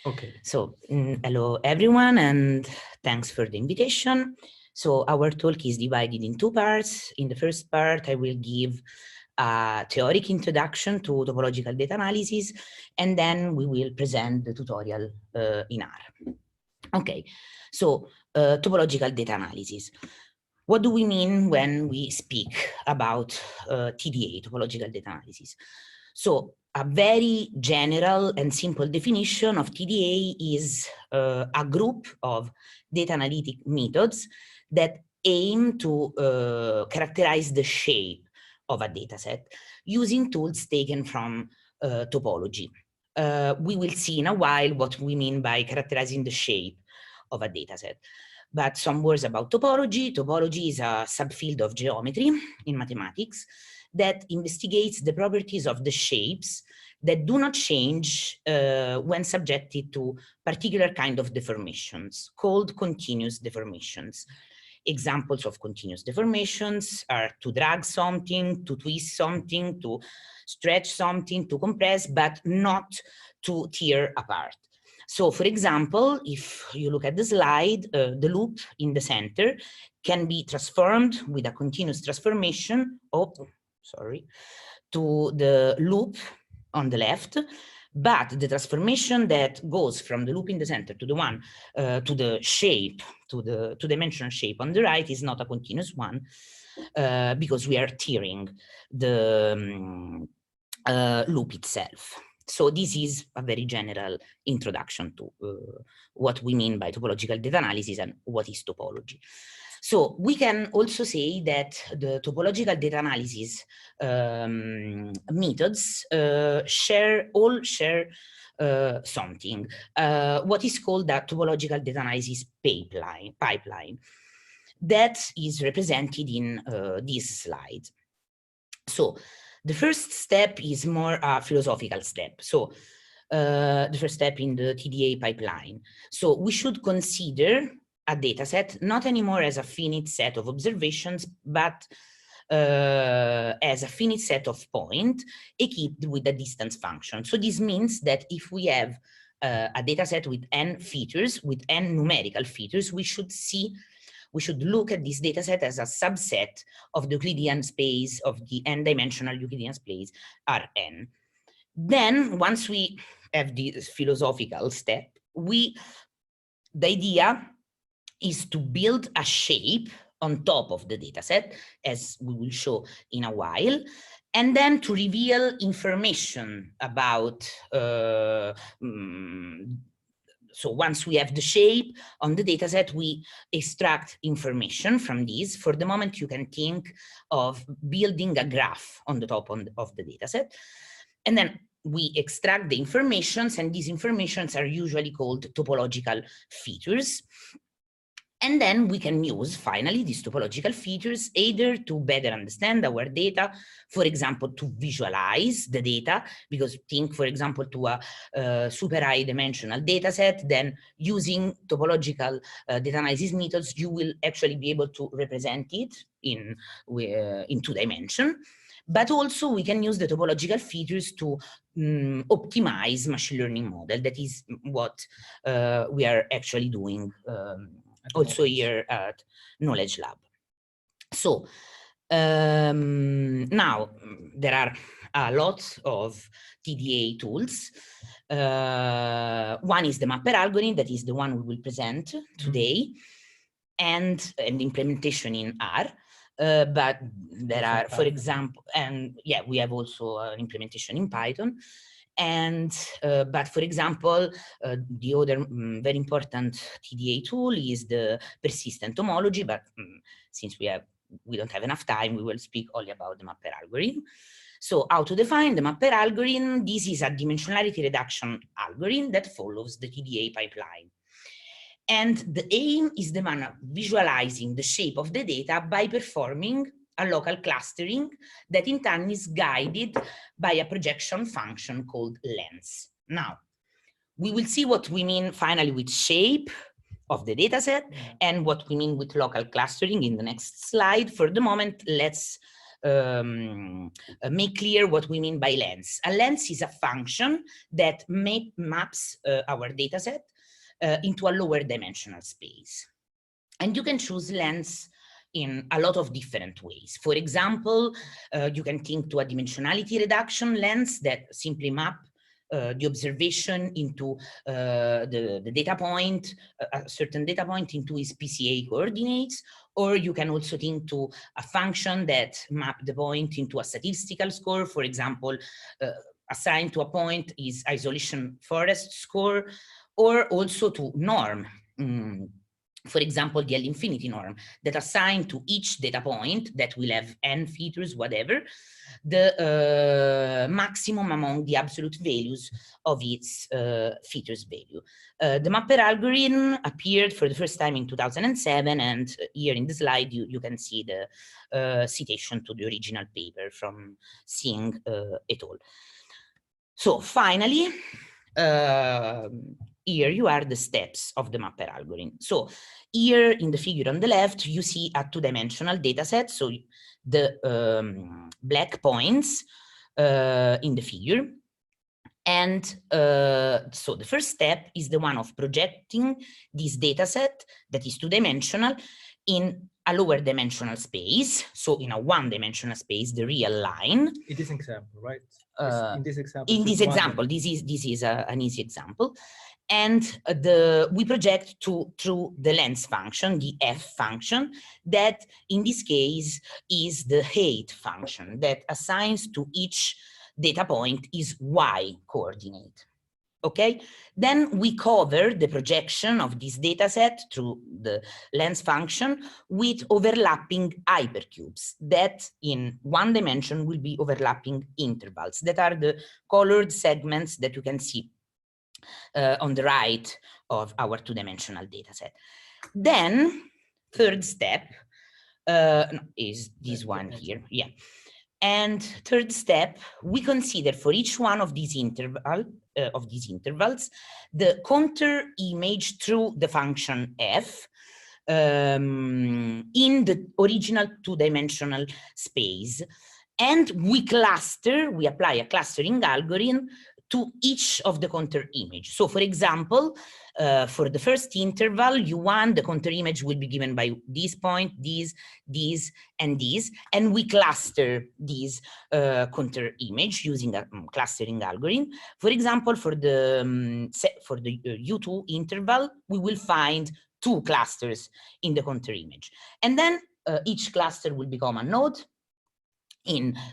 Okay. So, hello everyone, and thanks for the invitation. So our talk is divided in two parts. In the first part, I will give a theoric introduction to topological data analysis, and then we will present the tutorial in R. Okay, so topological data analysis. What do we mean when we speak about TDA, topological data analysis? So a very general and simple definition of TDA is a group of data analytic methods that aim to characterize the shape of a data set using tools taken from topology. We will see in a while what we mean by characterizing the shape of a data set. But some words about topology. Topology is a subfield of geometry in mathematics that investigates the properties of the shapes that do not change when subjected to particular kind of deformations called continuous deformations. Examples of continuous deformations are to drag something, to twist something, to stretch something, to compress, but not to tear apart. So, for example, if you look at the slide, the loop in the center can be transformed with a continuous transformation, to the loop on the left, but the transformation that goes from the loop in the center to the one, to the shape, to the two-dimensional shape on the right is not a continuous one, because we are tearing the loop itself. So this is a very general introduction to what we mean by topological data analysis and what is topology. So we can also say that the topological data analysis methods share something, what is called the topological data analysis pipeline that is represented in this slide. So the first step is more a philosophical step. So the first step in the TDA pipeline. So we should consider a data set not anymore as a finite set of observations, but as a finite set of points equipped with a distance function. So this means that if we have a data set with n features, with n numerical features, we should look at this data set as a subset of the Euclidean space, of the n-dimensional Euclidean space Rn. Then, once we have this philosophical step, the idea is to build a shape on top of the data set, as we will show in a while, and then to reveal information about so once we have the shape on the dataset, we extract information from these. For the moment, you can think of building a graph on the top of the dataset. And then we extract the informations, and these informations are usually called topological features. And then we can use, finally, these topological features either to better understand our data, for example, to visualize the data, because think, for example, to a super high dimensional data set, then using topological data analysis methods, you will actually be able to represent it in 2 dimensions. But also we can use the topological features to optimize machine learning model. That is what we are actually doing also here at Knowledge Lab. So now there are a lot of TDA tools. One is the mapper algorithm, that is the one we will present today, and implementation in R. But there are, for example, and yeah, we have also an implementation in Python. And but for example, the other very important TDA tool is the persistent homology. But since we don't have enough time, we will speak only about the mapper algorithm. So how to define the mapper algorithm? This is a dimensionality reduction algorithm that follows the TDA pipeline. And the aim is the manner of visualizing the shape of the data by performing a local clustering that in turn is guided by a projection function called lens. Now, we will see what we mean finally with shape of the dataset and what we mean with local clustering in the next slide. For the moment, let's make clear what we mean by lens. A lens is a function that maps our dataset into a lower dimensional space. And you can choose lens in a lot of different ways. For example, you can think to a dimensionality reduction lens that simply map the observation into the data point, a certain data point into its PCA coordinates, or you can also think to a function that map the point into a statistical score. For example, assigned to a point is isolation forest score, or also to norm. For example, the L-infinity norm that assign to each data point that will have n features, whatever, the maximum among the absolute values of its features value. The mapper algorithm appeared for the first time in 2007, and here in the slide you can see the citation to the original paper from Singh et al. So finally, here you are the steps of the mapper algorithm. So here in the figure on the left, you see a two-dimensional data set. So the black points in the figure. And so the first step is the one of projecting this data set that is two-dimensional in a lower dimensional space. So in a one-dimensional space, the real line. In this example, right? In this example, this is an easy example. And we project through the lens function, the f function, that in this case is the height function that assigns to each data point is y coordinate. Okay, then we cover the projection of this data set through the lens function with overlapping hypercubes that in one dimension will be overlapping intervals that are the colored segments that you can see on the right of our two-dimensional data set. Then third step is this one here. Yeah. And third step, we consider for each one of these intervals the counter image through the function f in the original two-dimensional space, and we apply a clustering algorithm to each of the counter image. So for example, for the first interval, U1, the counter image will be given by this point, these, and these, and we cluster these counter image using a clustering algorithm. For example, for the U2 interval, we will find 2 clusters in the counter image. And then each cluster will become a node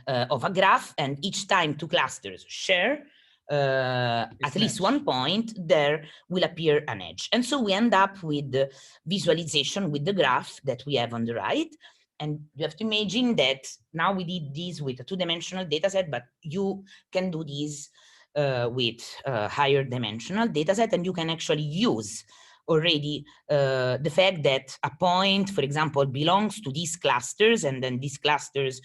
of a graph, and each time 2 clusters share at least one point, there will appear an edge. And so we end up with the visualization with the graph that we have on the right. And you have to imagine that now we did this with a two-dimensional data set, but you can do this with a higher dimensional data set, and you can actually use already the fact that a point, for example, belongs to these clusters, and then these clusters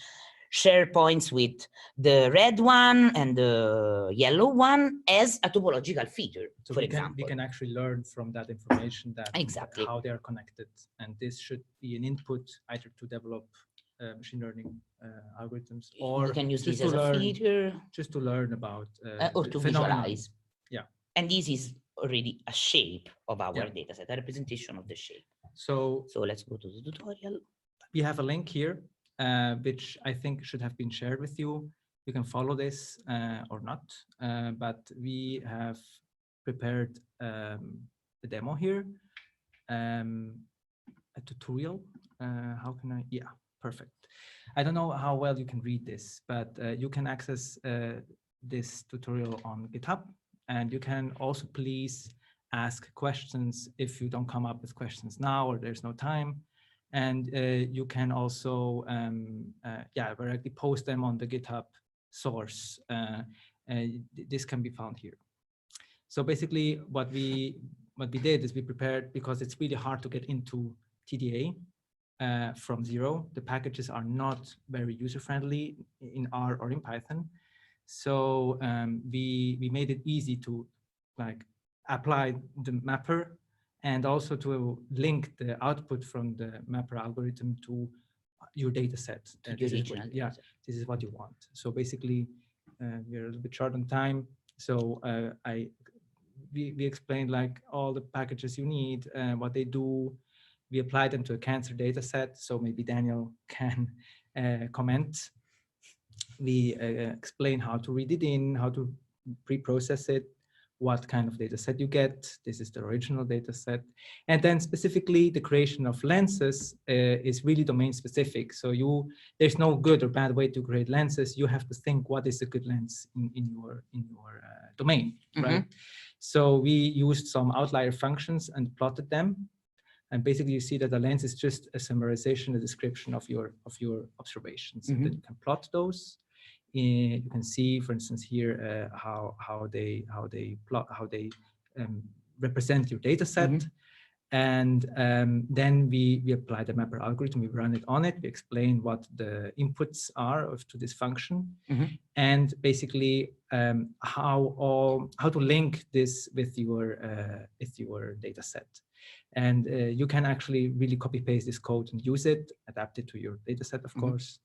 share points with the red one and the yellow one as a topological feature, so for example. We can actually learn from that information that exactly how they are connected, and this should be an input either to develop machine learning algorithms, or we can use this as a feature, just to learn about or to phenomenon. visualize. Yeah, and this is already a shape of our data set, a representation of the shape. So let's go to the tutorial. We have a link here, which I think should have been shared with you. You can follow this or not, but we have prepared a demo here, a tutorial. How can I? Yeah, perfect. I don't know how well you can read this, but you can access this tutorial on GitHub, and you can also please ask questions if you don't come up with questions now or there's no time. And you can also directly post them on the GitHub source. This can be found here. So basically what we did is we prepared, because it's really hard to get into TDA from zero. The packages are not very user-friendly in R or in Python. So we made it easy to apply the mapper, and also to link the output from the mapper algorithm to your data set. This is what you want. So basically, we're a little bit short on time. So we explained like all the packages you need, what they do. We applied them to a cancer data set. So maybe Daniel can comment. We explain how to read it in, how to pre-process it, what kind of data set you get. This is the original data set. And then specifically the creation of lenses is really domain specific. So there's no good or bad way to create lenses. You have to think what is a good lens in your domain, right? So we used some outlier functions and plotted them. And basically you see that the lens is just a summarization, a description of your observations. And then you can plot those. You can see, for instance, here how they represent your data set, and then we apply the mapper algorithm. We run it on it. We explain what the inputs are to this function, and basically how to link this with your data set. And you can actually really copy paste this code and use it, adapt it to your data set, of course.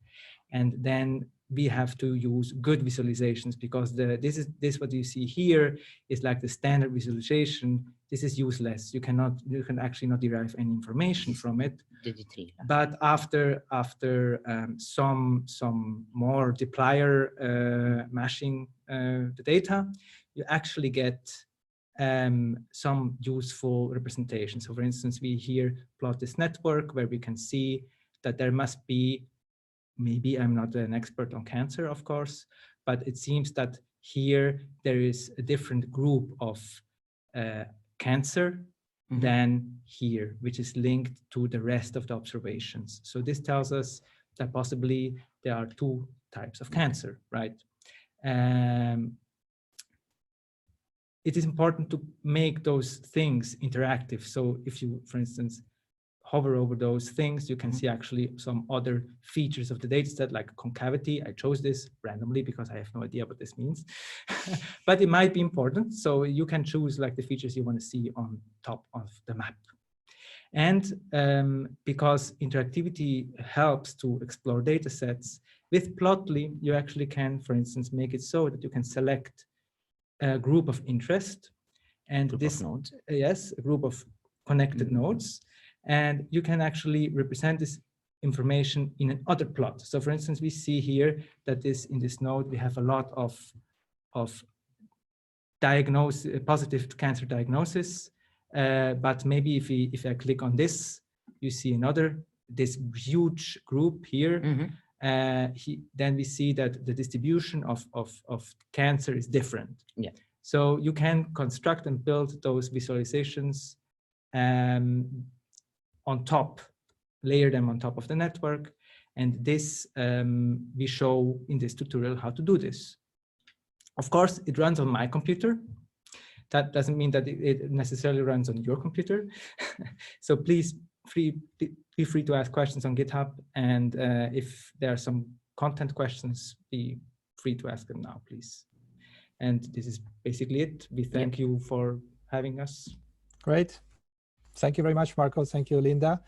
And then we have to use good visualizations, because this what you see here is like the standard visualization. This is useless. You can actually not derive any information from it. But after some more multiplier mashing the data, you actually get some useful representation. So for instance, we here plot this network where we can see that there must be, maybe I'm not an expert on cancer, of course, but it seems that here there is a different group of cancer than here, which is linked to the rest of the observations. So this tells us that possibly there are two types of cancer, right? It is important to make those things interactive. So if you, for instance, hover over those things, you can see actually some other features of the data set, like concavity. I chose this randomly because I have no idea what this means, but it might be important. So you can choose like the features you want to see on top of the map. And because interactivity helps to explore data sets, with Plotly, you actually can, for instance, make it so that you can select a group of interest, and this nodes. Yes, a group of connected nodes, and you can actually represent this information in another plot. So for instance, we see here that in this node we have a lot of positive cancer diagnosis, but maybe if I click on this, you see this huge group here. Then we see that the distribution of cancer is different. Yeah. So you can construct and build those visualizations on top, layer them on top of the network. And this we show in this tutorial how to do this. Of course, it runs on my computer. That doesn't mean that it necessarily runs on your computer. So please be free to ask questions on GitHub. And if there are some content questions, be free to ask them now, please. And this is basically it. We thank you for having us. Great. Thank you very much, Marco. Thank you, Linda.